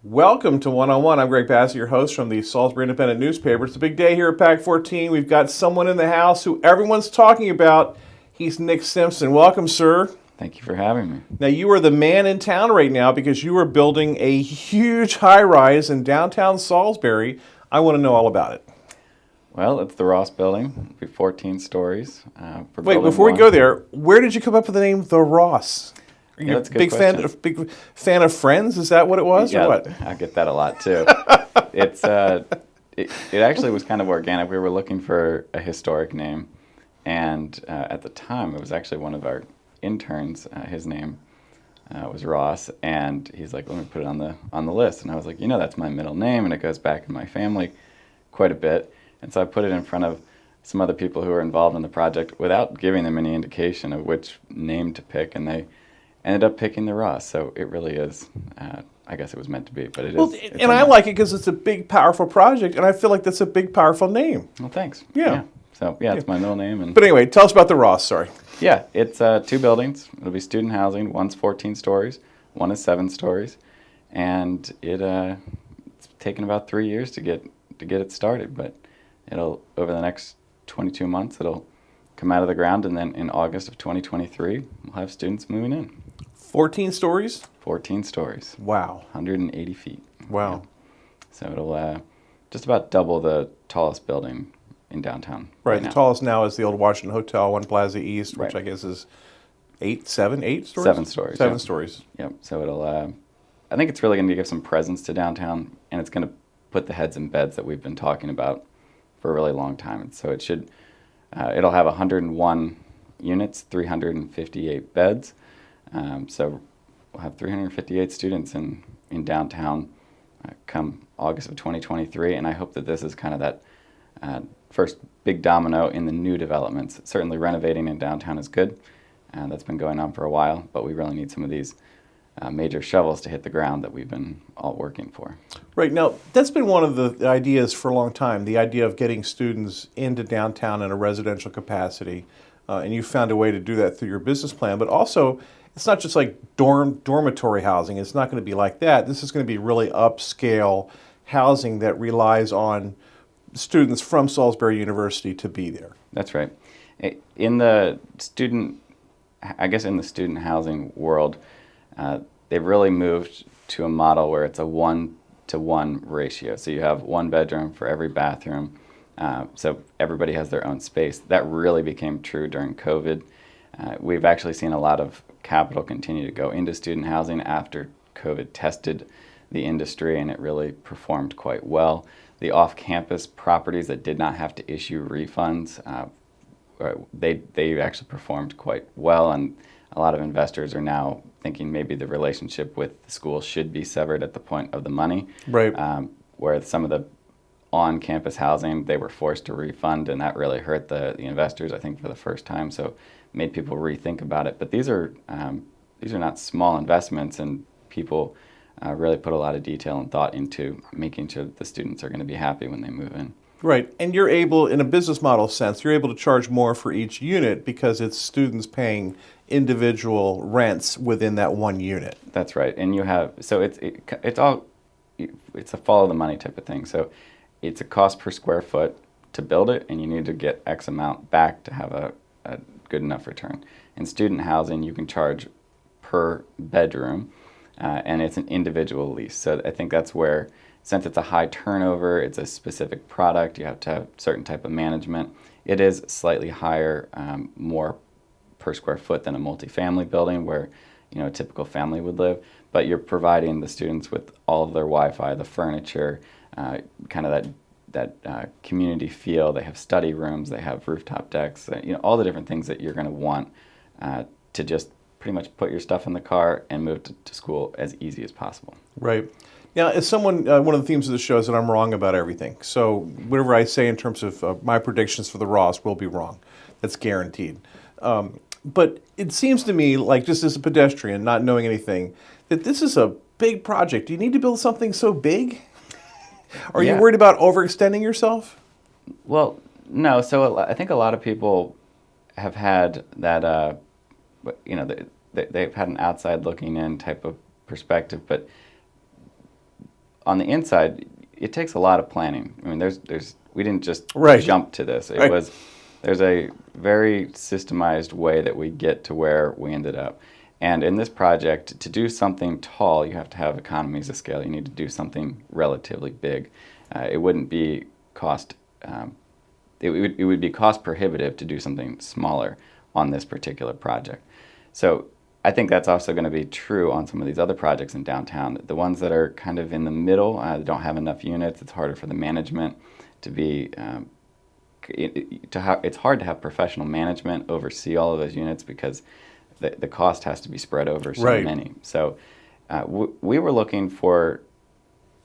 Welcome to One on One. I'm Greg Bassett, your host from the Salisbury Independent newspaper. It's a big day here at Pack 14. We've got someone in the house who everyone's talking about. He's Nick Simpson. Welcome, sir. Thank you for having me. Now, you are the man in town right now because you are building a huge high-rise in downtown Salisbury. I want to know all about it. Well, it's the Ross building. It'll be 14 stories. Wait, before we go there, where did you come up with the name The Ross? Are you that's a good big question. big fan of Friends? Is that what it was, Yeah, or what? I get that a lot too. It actually was kind of organic. We were looking for a historic name, and at the time, it was actually one of our interns. His name was Ross, and he's like, "Let me put it on the list." And I was like, "That's my middle name, and it goes back in my family quite a bit." And so I put it in front of some other people who were involved in the project without giving them any indication of which name to pick, and they ended up picking the Ross. So it really is, I guess it was meant to be, but it Well, is. and I like it because it's a big, powerful project, and I feel like that's a big, powerful name. Well, thanks. Yeah. So, it's my middle name. But anyway, tell us about the Ross, sorry. Yeah, it's 2 buildings. It'll be student housing. One's 14 stories, one is 7 stories. And it's taken about 3 years to get it started, but it'll, over the next 22 months, it'll come out of the ground, and then in August of 2023, we'll have students moving in. 14 stories? 14 stories. Wow. 180 feet. Wow. Yeah. So it'll just about double the tallest building in downtown. Right, the now. tallest now is the old Washington Hotel, One Plaza East, which Right. I guess is 8 stories? 7 stories. 7 yeah. stories. Yep. So it'll, I think it's really going to give some presence to downtown, and it's going to put the heads in beds that we've been talking about for a really long time. And so it should, it'll have 101 units, 358 beds. So we'll have 358 students in downtown come August of 2023, and I hope that this is kind of that first big domino in the new developments. Certainly renovating in downtown is good, and that's been going on for a while, but we really need some of these major shovels to hit the ground that we've been all working for. Right, now that's been one of the ideas for a long time, the idea of getting students into downtown in a residential capacity, and you found a way to do that through your business plan, but also it's not just like dormitory housing. It's not going to be like that. This is going to be really upscale housing that relies on students from Salisbury University to be there. That's right. In the student housing world, they've really moved to a model where it's a 1-to-1 ratio. So you have 1 bedroom for every bathroom. So everybody has their own space. That really became true during COVID. We've actually seen a lot of capital continue to go into student housing after COVID tested the industry, and it really performed quite well. The off-campus properties that did not have to issue refunds, they actually performed quite well, and a lot of investors are now thinking maybe the relationship with the school should be severed at the point of the money. Right. Where some of the on-campus housing, they were forced to refund, and that really hurt the investors, I think, for the first time. So made people rethink about it. But these are not small investments, and people really put a lot of detail and thought into making sure that the students are going to be happy when they move in. Right, and you're able, in a business model sense, you're able to charge more for each unit because it's students paying individual rents within that one unit. That's right, and you have, so it's a follow the money type of thing. So it's a cost per square foot to build it, and you need to get X amount back to have a good enough return. In student housing, you can charge per bedroom, and it's an individual lease. So I think that's where, since it's a high turnover, it's a specific product, you have to have certain type of management. It is slightly higher, more per square foot than a multifamily building where a typical family would live, but you're providing the students with all of their Wi-Fi, the furniture, kind of that community feel. They have study rooms, they have rooftop decks, all the different things that you're going to want to just pretty much put your stuff in the car and move to school as easy as possible. Right. Now, as someone, one of the themes of the show is that I'm wrong about everything. So whatever I say in terms of my predictions for the Ross will be wrong. That's guaranteed. But it seems to me, like just as a pedestrian, not knowing anything, that this is a big project. Do you need to build something so big? Are you worried about overextending yourself? Well, no. So I think a lot of people have had that, they've had an outside looking in type of perspective, but on the inside, it takes a lot of planning. I mean, we didn't just Right. jump to this. It Right. was there's a very systemized way that we get to where we ended up. And in this project, to do something tall, you have to have economies of scale. You need to do something relatively big. It wouldn't be cost. It would be cost prohibitive to do something smaller on this particular project. So I think that's also going to be true on some of these other projects in downtown. The ones that are kind of in the middle, don't have enough units. It's harder for the management to be. It's hard to have professional management oversee all of those units because the cost has to be spread over so Right. many. So we were looking for,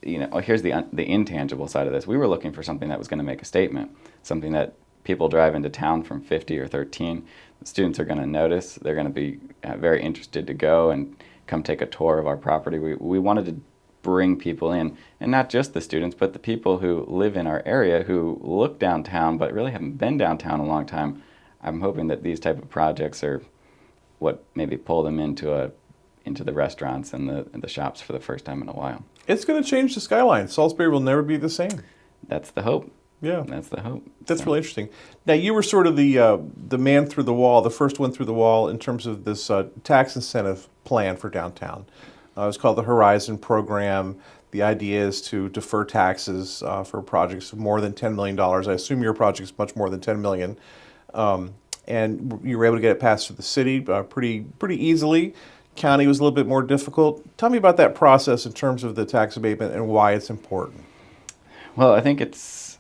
here's the intangible side of this. We were looking for something that was going to make a statement, something that people drive into town from 50 or 13. The students are going to notice. They're going to be very interested to go and come take a tour of our property. We wanted to bring people in, and not just the students, but the people who live in our area who look downtown but really haven't been downtown in a long time. I'm hoping that these type of projects are what maybe pull them into the restaurants and the shops for the first time in a while. It's going to change the skyline. Salisbury will never be the same. That's the hope. Yeah. That's the hope. That's So, really interesting. Now, you were sort of the man through the wall, the first one through the wall in terms of this tax incentive plan for downtown. It's called the Horizon Program. The idea is to defer taxes for projects of more than $10 million. I assume your project is much more than $10 million. And you were able to get it passed through the city pretty easily. County was a little bit more difficult. Tell me about that process in terms of the tax abatement and why it's important. Well, I think if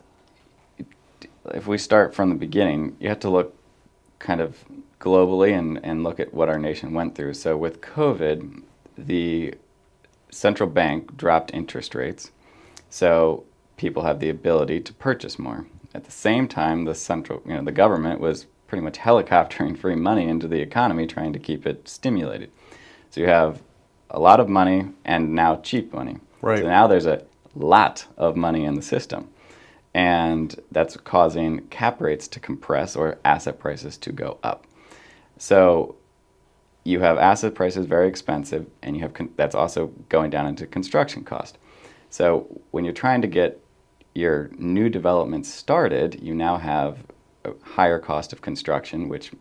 we start from the beginning, you have to look kind of globally and look at what our nation went through. So with COVID, the central bank dropped interest rates, so people have the ability to purchase more. At the same time, the government was pretty much helicoptering free money into the economy, trying to keep it stimulated. So you have a lot of money and now cheap money. Right. So now there's a lot of money in the system. And that's causing cap rates to compress or asset prices to go up. So you have asset prices very expensive, and you have that's also going down into construction cost. So when you're trying to get your new development started, you now have a higher cost of construction, which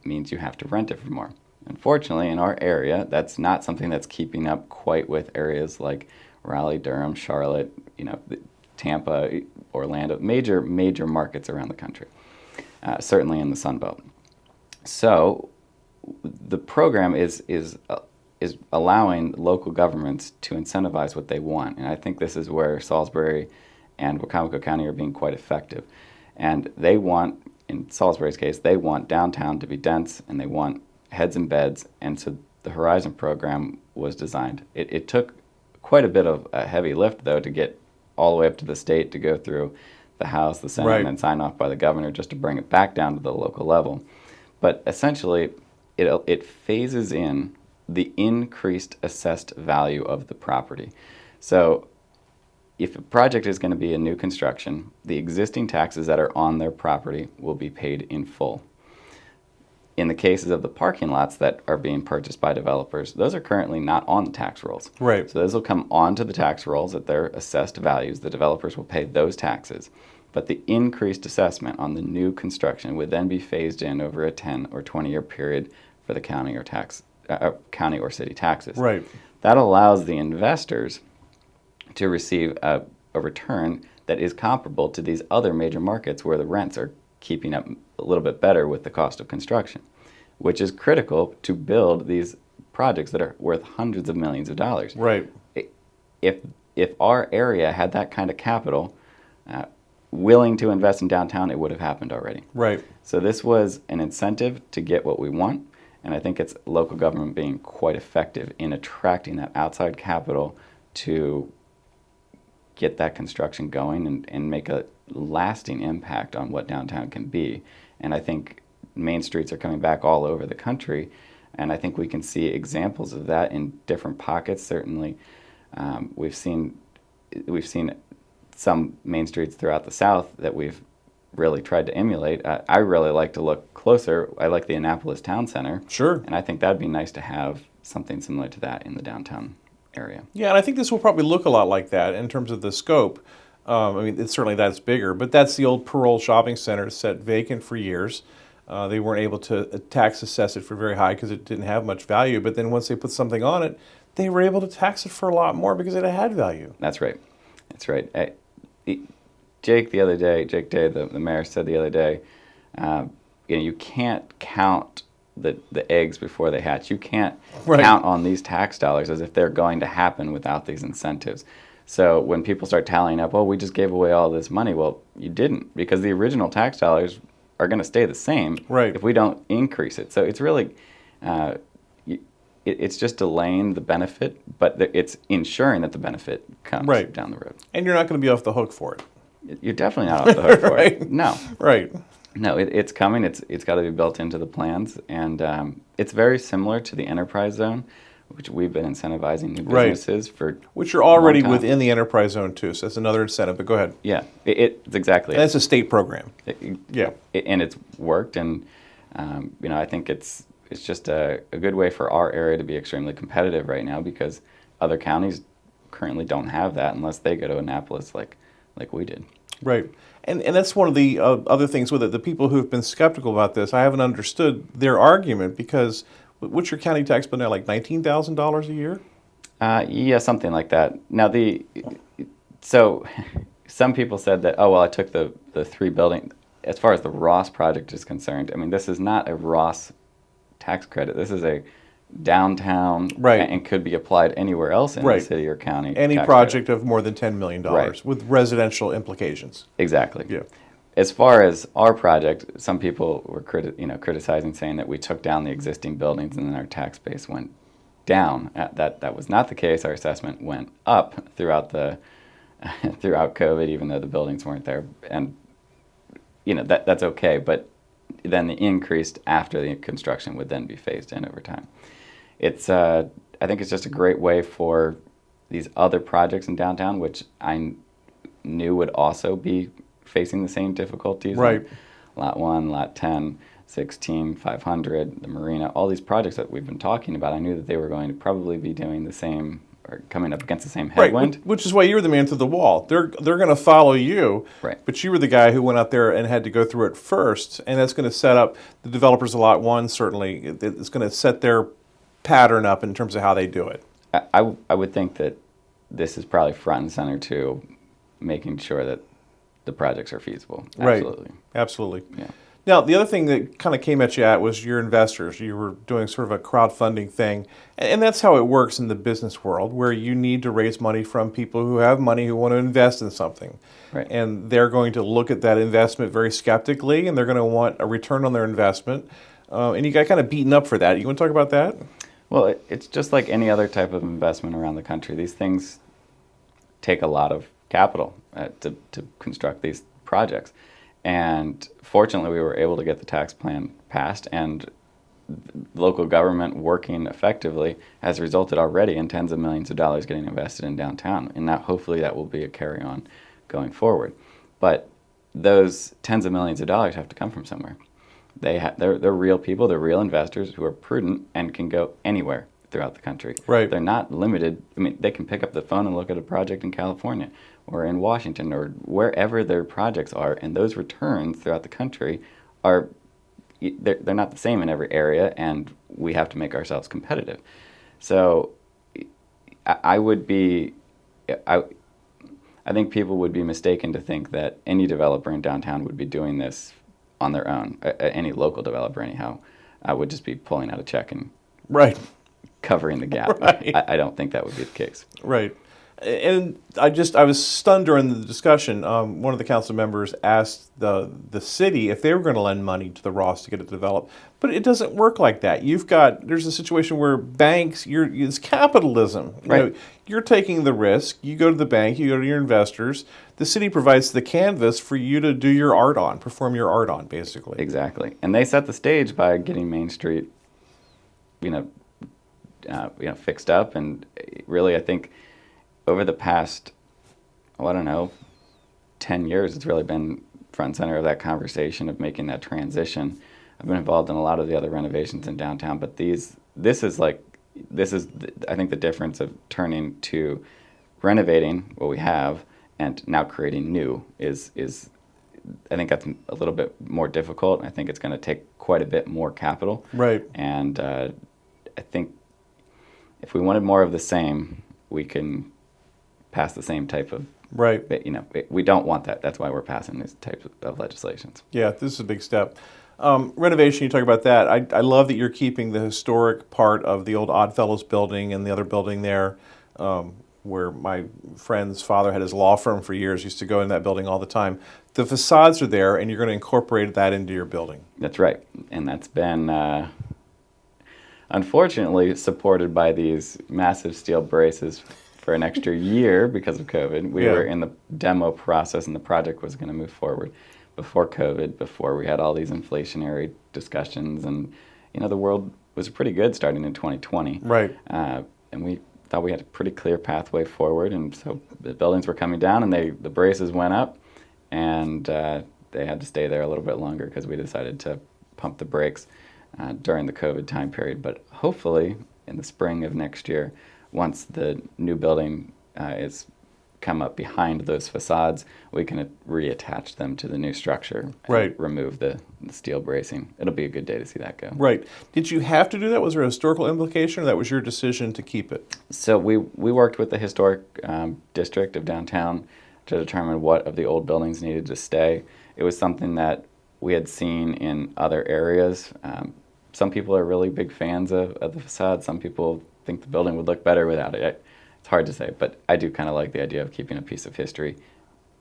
means you have to rent it for more. Unfortunately, in our area, that's not something that's keeping up quite with areas like Raleigh, Durham, Charlotte, Tampa, Orlando, major markets around the country, certainly in the Sun Belt. So the program is allowing local governments to incentivize what they want, and I think this is where Salisbury and Wacomico County are being quite effective. And they want, in Salisbury's case, they want downtown to be dense, and they want heads and beds, and so the Horizon program was designed. It took quite a bit of a heavy lift, though, to get all the way up to the state, to go through the House, the Senate, Right. and then sign off by the governor just to bring it back down to the local level. But essentially, it phases in the increased assessed value of the property. So if a project is going to be a new construction, the existing taxes that are on their property will be paid in full. In the cases of the parking lots that are being purchased by developers, those are currently not on the tax rolls. Right. So those will come onto the tax rolls at their assessed values. The developers will pay those taxes. But the increased assessment on the new construction would then be phased in over a 10 or 20-year period for the county or city taxes. Right. That allows the investors to receive a return that is comparable to these other major markets where the rents are keeping up a little bit better with the cost of construction, which is critical to build these projects that are worth hundreds of millions of dollars. Right. If our area had that kind of capital willing to invest in downtown, it would have happened already. Right. So this was an incentive to get what we want, and I think it's local government being quite effective in attracting that outside capital to get that construction going and make a lasting impact on what downtown can be. And I think main streets are coming back all over the country, and I think we can see examples of that in different pockets. Certainly, we've seen some main streets throughout the South that we've really tried to emulate. I really like to look closer. I like the Annapolis Town Center. Sure. And I think that'd be nice to have something similar to that in the downtown area. Yeah, and I think this will probably look a lot like that in terms of the scope. I mean, it's certainly that's bigger, but that's the old Parole Shopping Center set vacant for years. They weren't able to tax assess it for very high because it didn't have much value. But then once they put something on it, they were able to tax it for a lot more because it had value. That's right. That's right. Jake Day, the mayor, said the other day, you can't count the eggs before they hatch. You can't count on these tax dollars as if they're going to happen without these incentives. So when people start tallying up, we just gave away all this money. Well, you didn't, because the original tax dollars are going to stay the same if we don't increase it. So it's really, it's just delaying the benefit, but it's ensuring that the benefit comes down the road. And you're not going to be off the hook for it. You're definitely not off the hook for it. No. Right. No, it's coming. It's got to be built into the plans, and it's very similar to the enterprise zone, which we've been incentivizing new businesses for. Which are already within the enterprise zone too, so that's another incentive. But go ahead. Yeah, it's exactly. And that's a state program. And it's worked, and I think it's just a good way for our area to be extremely competitive right now, because other counties currently don't have that unless they go to Annapolis like we did. Right. And that's one of the other things with it. The people who've been skeptical about this, I haven't understood their argument, because what's your county tax bill now, like $19,000 a year? Yeah, something like that. Now, so some people said that, I took the three building. As far as the Ross project is concerned, I mean, this is not a Ross tax credit. This is a downtown and could be applied anywhere else in the city or county. Any project of more than $10 million with residential implications. Exactly. Yeah. As far as our project, some people were criticizing, saying that we took down the existing buildings and then our tax base went down. That was not the case. Our assessment went up throughout COVID, even though the buildings weren't there. And that's okay. But then the increase after the construction would then be phased in over time. I think it's just a great way for these other projects in downtown, which I knew would also be facing the same difficulties. Right. Lot 1, Lot 10, 16, 500, the Marina, all these projects that we've been talking about, I knew that they were going to probably be doing the same, or coming up against the same headwind. Right, which is why you were the man through the wall. They're going to follow you, but you were the guy who went out there and had to go through it first, and that's going to set up the developers of Lot 1, certainly. It's going to set their pattern up in terms of how they do it. I would think that this is probably front and center to making sure that the projects are feasible. Absolutely. Right. Absolutely. Yeah. Now, the other thing that kind of came at you was your investors. You were doing sort of a crowdfunding thing, and that's how it works in the business world, where you need to raise money from people who have money who want to invest in something. Right. And they're going to look at that investment very skeptically, and they're going to want a return on their investment. And you got kind of beaten up for that. You want to talk about that? Well, it's just like any other type of investment around the country. These things take a lot of capital to construct these projects. And fortunately, we were able to get the tax plan passed, and local government working effectively has resulted already in tens of millions of dollars getting invested in downtown. And hopefully that will be a carry-on going forward. But those tens of millions of dollars have to come from somewhere. They're real people, they're real investors who are prudent and can go anywhere throughout the country. Right. They're not limited. I mean, they can pick up the phone and look at a project in California or in Washington or wherever their projects are, and those returns throughout the country they're not the same in every area, and we have to make ourselves competitive. So I think people would be mistaken to think that any developer in downtown would be doing this on their own. Any local developer, anyhow, would just be pulling out a check and covering the gap. Right. I don't think that would be the case. Right. And I was stunned during the discussion. One of the council members asked the city if they were going to lend money to the Ross to get it developed, but it doesn't work like that. There's a situation where banks, it's capitalism. You're taking the risk. You go to the bank, you go to your investors. The city provides the canvas for you to do your art on, perform your art on, basically. Exactly, and they set the stage by getting Main Street, fixed up, and really, I think, over the past, 10 years, it's really been front and center of that conversation of making that transition. I've been involved in a lot of the other renovations in downtown, but this is like, this is, I think, the difference of turning to renovating what we have and now creating new is I think that's a little bit more difficult. I think it's going to take quite a bit more capital. Right. And I think if we wanted more of the same, we can pass the same type of. Right. We don't want that. That's why we're passing these types of legislations. Yeah, this is a big step. Renovation, you talk about that. I love that you're keeping the historic part of the old Oddfellows building and the other building there, where my friend's father had his law firm for years, used to go in that building all the time. The facades are there, and you're going to incorporate that into your building. That's right. And that's been, unfortunately, supported by these massive steel braces for an extra year because of COVID. We were in the demo process, and the project was going to move forward before COVID, before we had all these inflationary discussions. And, the world was pretty good starting in 2020. Right. And we thought we had a pretty clear pathway forward. And so the buildings were coming down, and the braces went up, and they had to stay there a little bit longer because we decided to pump the brakes during the COVID time period. But hopefully in the spring of next year, once the new building is come up behind those facades, we can reattach them to the new structure and remove the steel bracing. It'll be a good day to see that go. Right. Did you have to do that? Was there a historical implication, or that was your decision to keep it? So we worked with the historic district of downtown to determine what of the old buildings needed to stay. It was something that we had seen in other areas. Some people are really big fans of the facade. Some people think the building would look better without it. It's hard to say, but I do kind of like the idea of keeping a piece of history,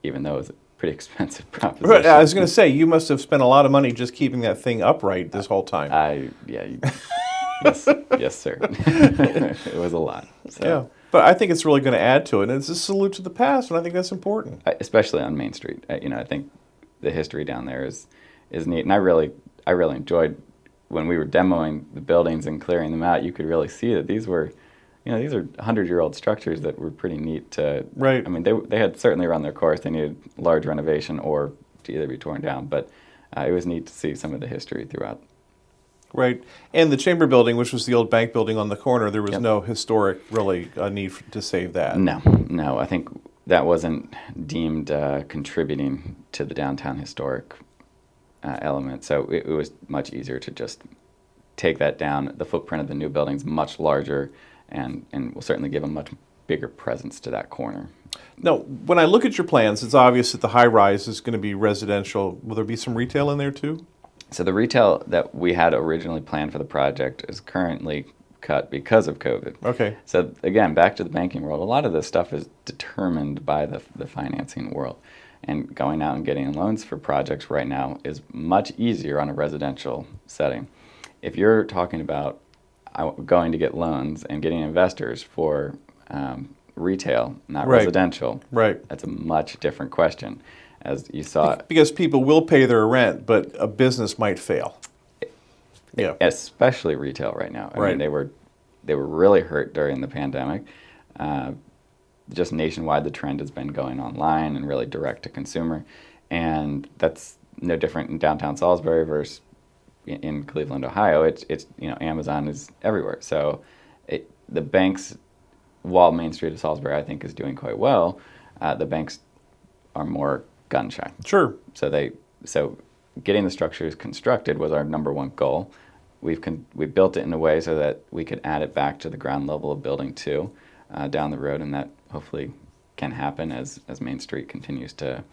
even though it's a pretty expensive proposition. Right. I was going to say, you must have spent a lot of money just keeping that thing upright this whole time. Yes, sir. It was a lot. So. Yeah, but I think it's really going to add to it, and it's a salute to the past, and I think that's important. Especially on Main Street. I think the history down there is neat, and I really enjoyed when we were demoing the buildings and clearing them out. You could really see that these are 100-year-old structures that were pretty neat to. Right. I mean, they had certainly run their course. They needed large renovation or to either be torn down, but it was neat to see some of the history throughout. Right. And the Chamber building, which was the old bank building on the corner, there was no historic, really, need to save that. No. I think that wasn't deemed contributing to the downtown historic element. So it was much easier to just take that down. The footprint of the new building's much larger, and will certainly give a much bigger presence to that corner. Now, when I look at your plans, it's obvious that the high-rise is going to be residential. Will there be some retail in there, too? So the retail that we had originally planned for the project is currently cut because of COVID. Okay. So again, back to the banking world, a lot of this stuff is determined by the financing world. And going out and getting loans for projects right now is much easier on a residential setting. If you're talking about going to get loans and getting investors for retail, not residential, that's a much different question. As you saw, because people will pay their rent, but a business might fail. Yeah, especially retail right now. I mean, they were really hurt during the pandemic. Just nationwide, the trend has been going online and really direct to consumer, and that's no different in downtown Salisbury versus in Cleveland, Ohio. It's Amazon is everywhere. So the banks, while Main Street of Salisbury I think is doing quite well, the banks are more gun shy. Sure. So getting the structures constructed was our number one goal. We built it in a way so that we could add it back to the ground level of building 2 down the road, and that hopefully can happen as Main Street continues to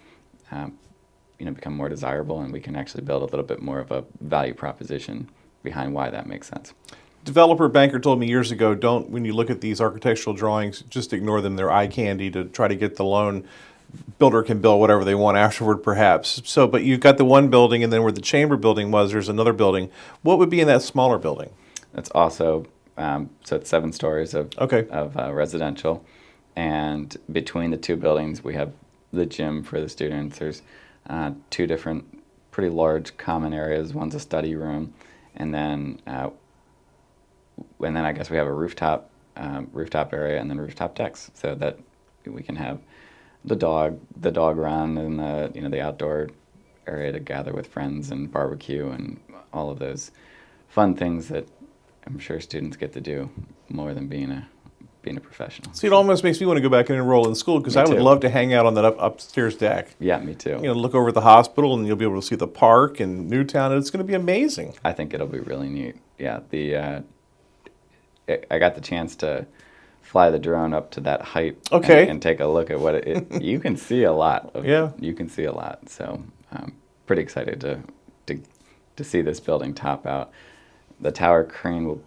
become more desirable, and we can actually build a little bit more of a value proposition behind why that makes sense. Developer banker told me years ago, when you look at these architectural drawings, just ignore them. They're eye candy to try to get the loan. Builder can build whatever they want afterward, perhaps. So, but you've got the one building, and then where the Chamber building was, there's another building. What would be in that smaller building? That's also, so it's 7 stories of residential. And between the 2 buildings, we have the gym for the students. There's 2 different pretty large common areas. One's a study room, and then I guess we have a rooftop area and then rooftop decks, so that we can have the dog run and the outdoor area to gather with friends and barbecue and all of those fun things that I'm sure students get to do more than being a professional. See, it almost makes me want to go back and enroll in school because Me I would too. love to hang out on that upstairs deck. Yeah, me too. Look over at the hospital and you'll be able to see the park and Newtown. And it's going to be amazing. I think it'll be really neat. Yeah, I got the chance to fly the drone up to that height. Okay. And take a look at what you can see a lot. Yeah. You can see a lot. So I'm pretty excited to see this building top out. The tower crane will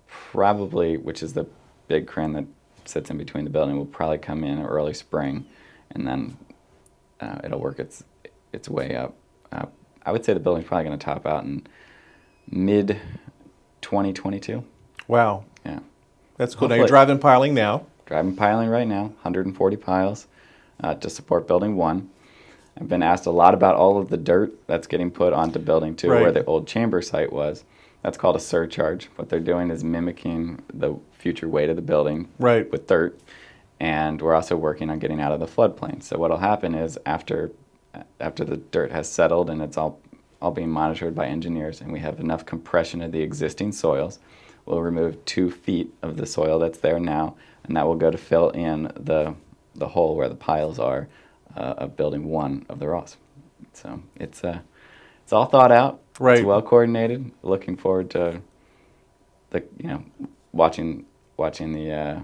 probably, which is the big crane that sits in between the building, will probably come in early spring, and then it'll work its way up. I would say the building's probably going to top out in mid 2022. Wow. Yeah. That's cool. Now Hopefully. you're driving piling now. Driving piling right now, 140 piles to support Building 1. I've been asked a lot about all of the dirt that's getting put onto Building 2, Right. where the old chamber site was. That's called a surcharge. What they're doing is mimicking the future weight of the building Right. with dirt, and we're also working on getting out of the floodplain. So what'll happen is after the dirt has settled and it's all being monitored by engineers, and we have enough compression of the existing soils, we'll remove 2 feet of the soil that's there now, and that will go to fill in the hole where the piles are of Building 1 of the Ross. So it's all thought out. Right. It's well coordinated. Looking forward to watching the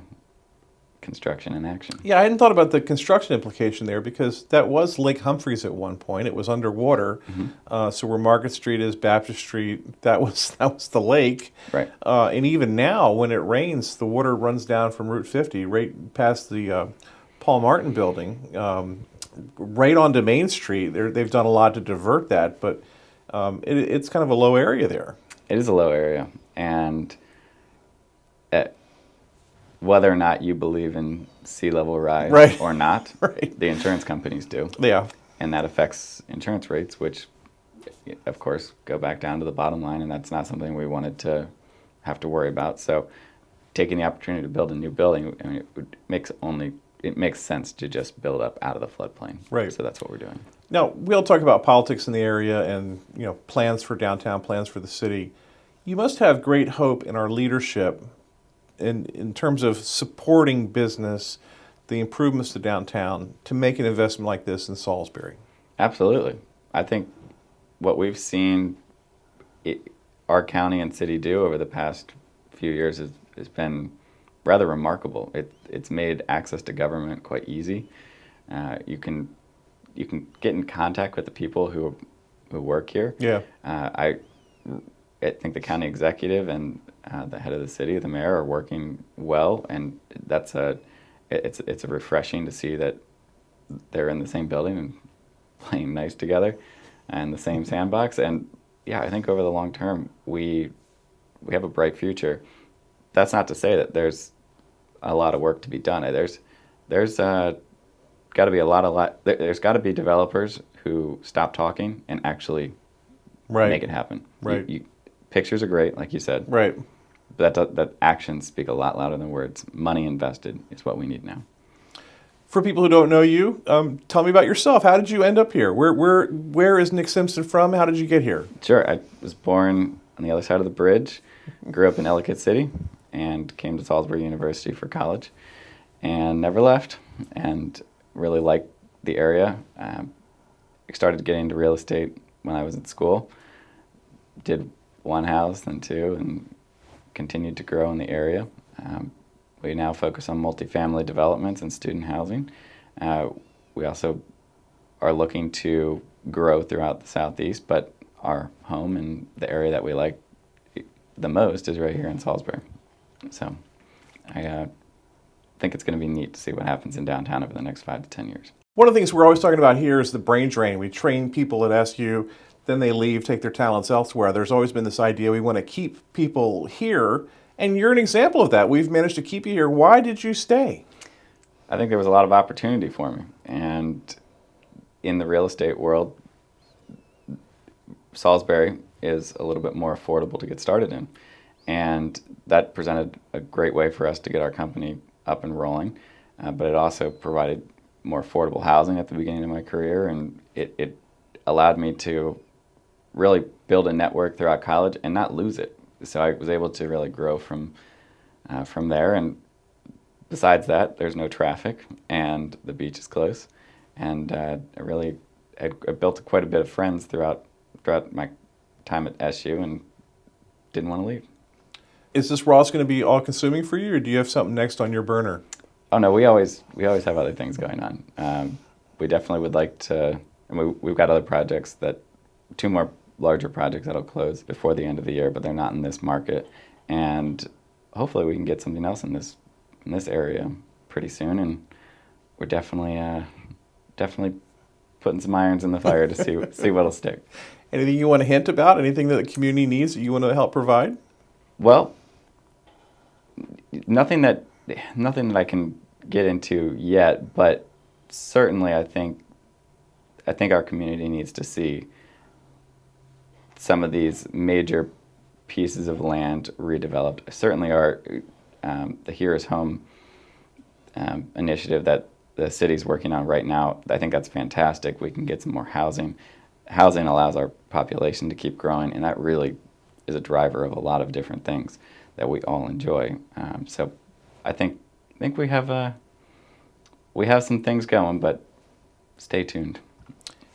construction in action. Yeah, I hadn't thought about the construction implication there because that was Lake Humphreys at one point. It was underwater. So where Market Street is, Baptist Street, that was the lake. Right. And even now, when it rains, the water runs down from Route 50 right past the Paul Martin building, right onto Main Street. They've done a lot to divert that, but it's kind of a low area there. It is a low area, and whether or not you believe in sea level rise Right. or not, Right. the insurance companies do. Yeah. And that affects insurance rates, which, of course, go back down to the bottom line, and that's not something we wanted to have to worry about. So taking the opportunity to build a new building, I mean, it makes sense to just build up out of the floodplain. Right. So that's what we're doing. Now, we'll talk about politics in the area and plans for downtown, plans for the city. You must have great hope in our leadership in terms of supporting business, the improvements to downtown, to make an investment like this in Salisbury. Absolutely. I think what we've seen our county and city do over the past few years has been rather remarkable. It's made access to government quite easy. You can get in contact with the people who work here. Yeah. I think the county executive and the head of the city, the mayor, are working well, and it's a refreshing to see that they're in the same building and playing nice together, and the same sandbox. And yeah, I think over the long term we have a bright future. That's not to say that there's a lot of work to be done. There's got to be there's got to be developers who stop talking and actually Right. make it happen. Right. Pictures are great, like you said. Right. But that actions speak a lot louder than words. Money invested is what we need now. For people who don't know you, tell me about yourself. How did you end up here? Where is Nick Simpson from? How did you get here? Sure. I was born on the other side of the bridge, grew up in Ellicott City, and came to Salisbury University for college, and never left, and really liked the area. I started getting into real estate when I was in school. Did one house, then two, and continued to grow in the area. We now focus on multifamily developments and student housing. We also are looking to grow throughout the Southeast, but our home and the area that we like the most is right here in Salisbury. So I think it's going to be neat to see what happens in downtown over the next 5 to 10 years. One of the things we're always talking about here is the brain drain. We train people at SU, then they leave, take their talents elsewhere. There's always been this idea we want to keep people here, and you're an example of that. We've managed to keep you here. Why did you stay? I think there was a lot of opportunity for me, and in the real estate world, Salisbury is a little bit more affordable to get started in, and that presented a great way for us to get our company up and rolling, but it also provided more affordable housing at the beginning of my career, and it allowed me to really build a network throughout college and not lose it. So I was able to really grow from from there. And besides that, there's no traffic, and the beach is close. And I built quite a bit of friends throughout my time at SU, and didn't want to leave. Is this Ross going to be all-consuming for you, or do you have something next on your burner? Oh no, we always have other things going on. We definitely would like to, and we've got other projects, 2 more larger projects that'll close before the end of the year, but they're not in this market. And hopefully we can get something else in this area pretty soon. And we're definitely putting some irons in the fire to see what'll stick. Anything you want to hint about? Anything that the community needs that you want to help provide? Well, nothing that I can get into yet, but certainly I think our community needs to see some of these major pieces of land redeveloped. Certainly the Here is Home initiative that the city's working on right now, I think that's fantastic. We can get some more housing. Housing allows our population to keep growing, and that really is a driver of a lot of different things that we all enjoy. So I think we have some things going, but stay tuned.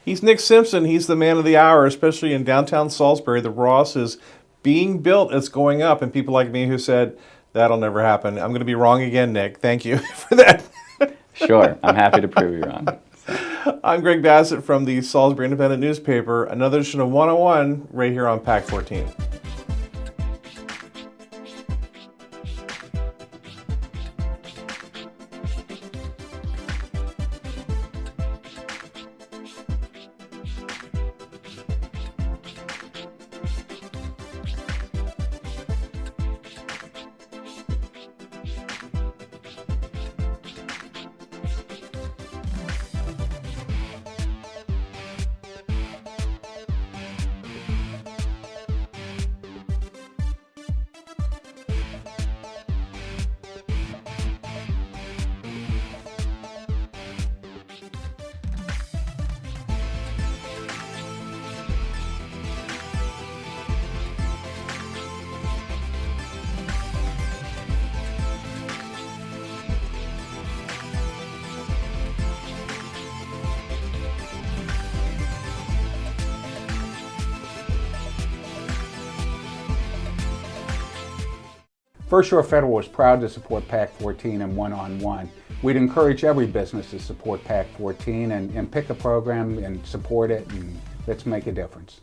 He's Nick Simpson. He's the man of the hour, especially in downtown Salisbury. The Ross is being built. It's going up, and people like me who said, that'll never happen. I'm going to be wrong again, Nick. Thank you for that. Sure. I'm happy to prove you wrong. So. I'm Greg Bassett from the Salisbury Independent newspaper. Another edition of 101 right here on PAC 14. First Shore Federal is proud to support PAC 14 and one-on-one. We'd encourage every business to support PAC 14 and pick a program and support it, and let's make a difference.